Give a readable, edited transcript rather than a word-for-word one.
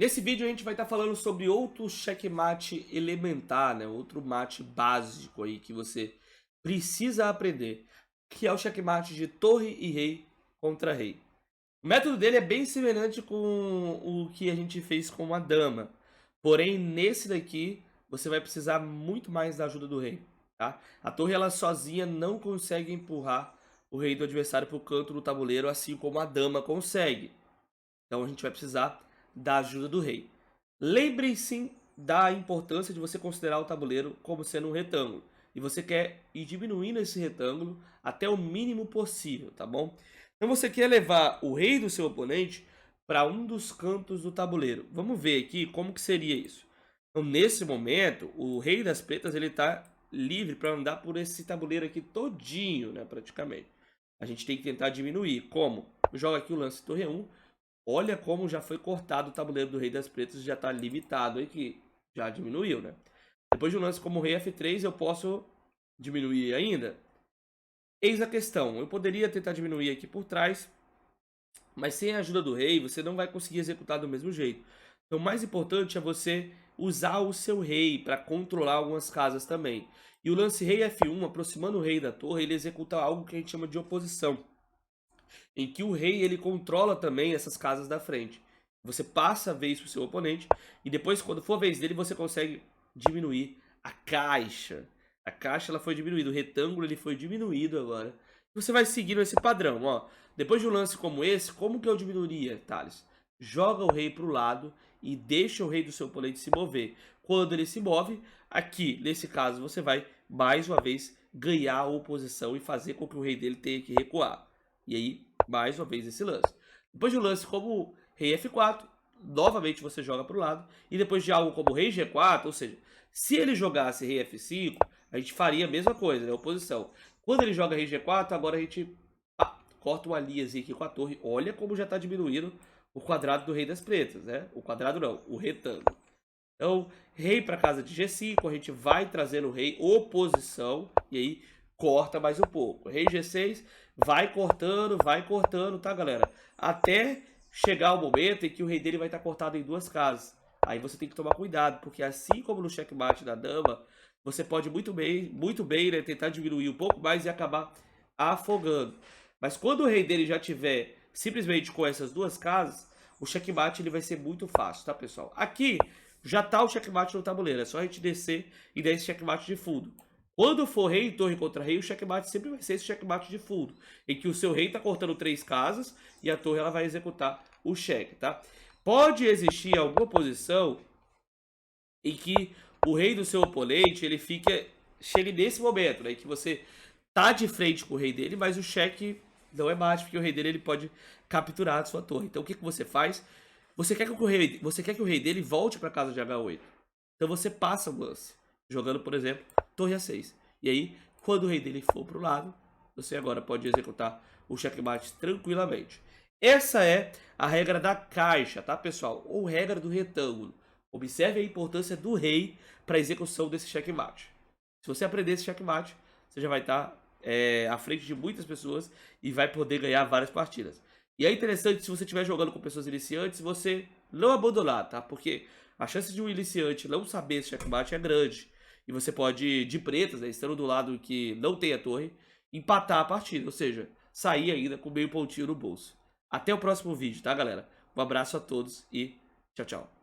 Nesse vídeo a gente vai estar falando sobre outro checkmate elementar, né? Outro mate básico aí que você precisa aprender, que é o checkmate de torre e rei contra rei. O método dele é bem semelhante com o que a gente fez com a dama, porém nesse daqui você vai precisar muito mais da ajuda do rei, tá? A torre ela sozinha não consegue empurrar o rei do adversário para o canto do tabuleiro, assim como a dama consegue. Então a gente vai precisar da ajuda do rei. Lembre-se da importância de você considerar o tabuleiro como sendo um retângulo. E você quer ir diminuindo esse retângulo até o mínimo possível, tá bom? Então você quer levar o rei do seu oponente para um dos cantos do tabuleiro. Vamos ver aqui como que seria isso. Então nesse momento, o rei das pretas ele está livre para andar por esse tabuleiro aqui todinho, né, praticamente. A gente tem que tentar diminuir. Como? Eu jogo aqui o lance torre 1. Olha como já foi cortado o tabuleiro do rei das pretas, já está limitado aí, que já diminuiu, né? Depois de um lance como o rei F3, eu posso diminuir ainda? Eis a questão, eu poderia tentar diminuir aqui por trás, mas sem a ajuda do rei, você não vai conseguir executar do mesmo jeito. Então o mais importante é você usar o seu rei para controlar algumas casas também. E o lance rei F1, aproximando o rei da torre, ele executa algo que a gente chama de oposição, em que o rei ele controla também essas casas da frente. Você passa a vez para o seu oponente e depois, quando for a vez dele, você consegue diminuir a caixa. A caixa ela foi diminuída, o retângulo ele foi diminuído agora. Você vai seguindo esse padrão, ó. Depois de um lance como esse, como que eu diminuiria, Thales? Joga o rei para o lado e deixa o rei do seu oponente se mover. Quando ele se move, aqui, nesse caso, você vai, mais uma vez, ganhar a oposição e fazer com que o rei dele tenha que recuar. E aí, mais uma vez esse lance. Depois de um lance como rei F4, novamente você joga para o lado. E depois de algo como rei G4, ou seja, se ele jogasse rei F5, a gente faria a mesma coisa, né? Oposição. Quando ele joga rei G4, agora a gente corta uma linhazinha aqui com a torre. Olha como já está diminuindo o quadrado do rei das pretas, né? O quadrado não, o retângulo. Então, rei para casa de G5, a gente vai trazendo o rei oposição. E aí, corta mais um pouco. Rei G6, vai cortando, tá, galera? Até chegar o momento em que o rei dele vai estar cortado em duas casas. Aí você tem que tomar cuidado, porque assim como no checkmate da dama, você pode muito bem, né, tentar diminuir um pouco mais e acabar afogando. Mas quando o rei dele já tiver simplesmente com essas duas casas, o checkmate ele vai ser muito fácil, tá, pessoal? Aqui já tá o checkmate no tabuleiro, é só a gente descer e dar esse checkmate de fundo. Quando for rei e torre contra rei, o checkmate sempre vai ser esse checkmate de fundo, em que o seu rei tá cortando 3 casas e a torre ela vai executar o cheque, tá? Pode existir alguma posição em que o rei do seu oponente ele chegue nesse momento, né, em que você tá de frente com o rei dele, mas o cheque não é mate, porque o rei dele ele pode capturar a sua torre. Então o que você faz? Você quer que o rei dele volte para casa de H8. Então você passa o lance, jogando, por exemplo, torre A6. E aí, quando o rei dele for para o lado, você agora pode executar o checkmate tranquilamente. Essa é a regra da caixa, tá, pessoal? Ou regra do retângulo. Observe a importância do rei para a execução desse checkmate. Se você aprender esse checkmate, você já vai estar à frente de muitas pessoas e vai poder ganhar várias partidas. E é interessante, se você estiver jogando com pessoas iniciantes, você não abandonar, tá? Porque a chance de um iniciante não saber esse checkmate é grande. E você pode, de pretas, né, estando do lado que não tem a torre, empatar a partida. Ou seja, sair ainda com meio pontinho no bolso. Até o próximo vídeo, tá, galera? Um abraço a todos e tchau, tchau.